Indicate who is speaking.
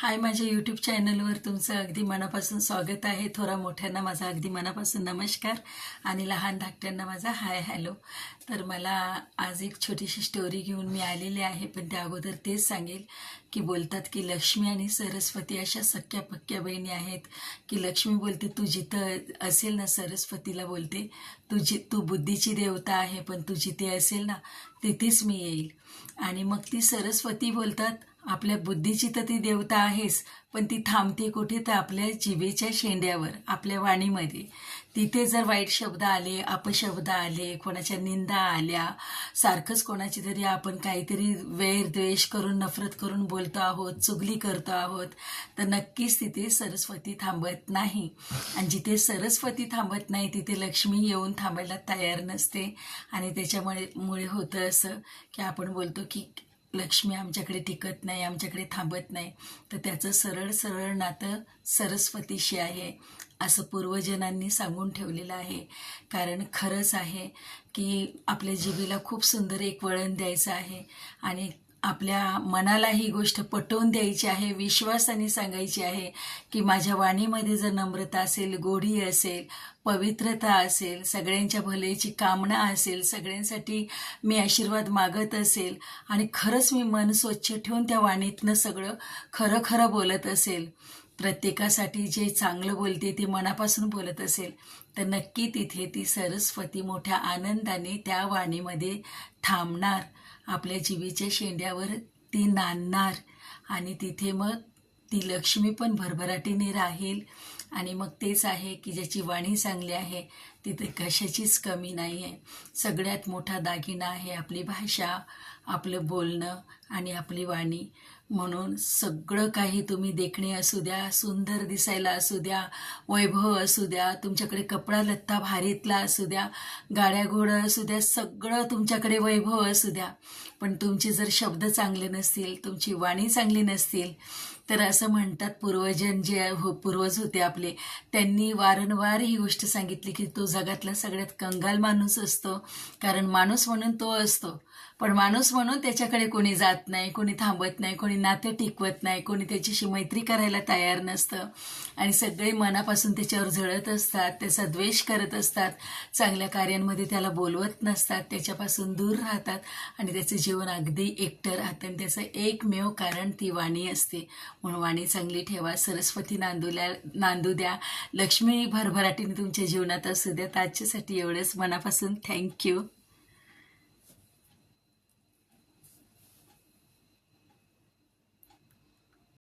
Speaker 1: हाय, माझ्या यूट्यूब चॅनलवर तुमचं अगदी मनापासून स्वागत आहे. थोरा मोठ्यांना माझा अगदी मनापासून नमस्कार आणि लहान धाकट्यांना माझा हाय हॅलो. तर मला आज एक छोटीशी स्टोरी घेऊन मी आलेली आहे, पण त्या अगोदर तेच सांगेल की बोलतात की लक्ष्मी आणि सरस्वती अशा सख्या पक्क्या बहिणी आहेत की लक्ष्मी बोलते तू जिथं असेल ना, सरस्वतीला बोलते तू बुद्धीची देवता आहे, पण तू जिथे असेल ना तिथेच मी येईल. आणि मग ती सरस्वती बोलतात आपल्या बुद्धीची तर ती देवता आहेच, पण ती थांबते कुठे तर आपल्या जिभेच्या शेंड्यावर, आपल्या वाणीमध्ये. तिथे जर वाईट शब्द आले, अपशब्द आले, कोणाच्या निंदा आल्या, सारखंच कोणाची तरी आपण काहीतरी वैर द्वेष करून नफरत करून बोलतो आहोत, चुगली करतो आहोत, तर नक्कीच तिथे सरस्वती थांबत नाही. आणि जिथे सरस्वती थांबत नाही तिथे लक्ष्मी येऊन थांबायला तयार नसते. आणि त्याच्यामुळे होतं असं की आपण बोलतो की लक्ष्मी आमच्याकडे टिकत नाही, आमच्याकडे थांबत नाही. तर त्याचं सरळ सरळ नातं सरस्वतीशी आहे असं पूर्वजनांनी सांगून ठेवलेलं आहे. कारण खरंच आहे की आपल्या जिभेला खूप सुंदर एक वळण द्यायचं आहे आणि आपल्या मनाला ही गोष्ट पटवून द्यायची आहे, विश्वासाने सांगायची आहे की माझ्या वाणीमध्ये जर नम्रता असेल, गोडी असेल, पवित्रता असेल, सगळ्यांच्या भल्याची कामना असेल, सगळ्यांसाठी मी आशीर्वाद मागत असेल आणि खरंच मी मन स्वच्छ ठेवून त्या वाणीतनं सगळं खरं खरं बोलत असेल, प्रत्येकासाठी जे चांगलं बोलते ते मनापासून बोलत असेल, तर नक्की तिथे ती सरस्वती मोठ्या आनंदाने त्या वाणीमध्ये थांबणार, आपल्या जिभेच्या शेंड्यावर ती नांदणार आणि तिथे मग ती लक्ष्मी पण भरभराटीने राहील. आणि मग तेच आहे की ज्याची वाणी चांगली आहे तिथे कशाचीच कमी नाही आहे. सगळ्यात मोठा दागिना आहे आपली भाषा, आपलं बोलणं आणि आपली वाणी. म्हणून सगळं काही तुम्ही देखणे असू द्या, सुंदर दिसायला असू द्या, वैभव असू द्या, तुमच्याकडे कपडा लत्ता भारीतला असू द्या, गाड्या घोडं असू द्या, सगळं तुमच्याकडे वैभव असू द्या, पण तुमचे जर शब्द चांगले नसतील, तुमची वाणी चांगली नसतील, तर असं म्हणतात पूर्वजन पूर्वज होते आपले, त्यांनी वारंवार ही गोष्ट सांगितली की तो जगातला सगळ्यात कंगाल माणूस असतो. कारण माणूस म्हणून तो असतो, पण माणूस म्हणून त्याच्याकडे कोणी जात नाही, कोणी थांबत नाही, कोणी नातं टिकवत नाही, कोणी त्याच्याशी मैत्री करायला तयार नसतं आणि सगळे मनापासून त्याच्यावर जळत असतात, त्याचा द्वेष करत असतात, चांगल्या कार्यांमध्ये त्याला बोलवत नसतात, त्याच्यापासून दूर राहतात आणि त्याचं जीवन अगदी एकटं राहतं. आणि त्याचं एकमेव कारण ती वाणी असते. म्हणून वाणी चांगली ठेवा, सरस्वती नांदू द्या, लक्ष्मी भरभराटीने तुमच्या जीवनात असू द्या. आजच्यासाठी एवढंच. मनापासून थँक्यू.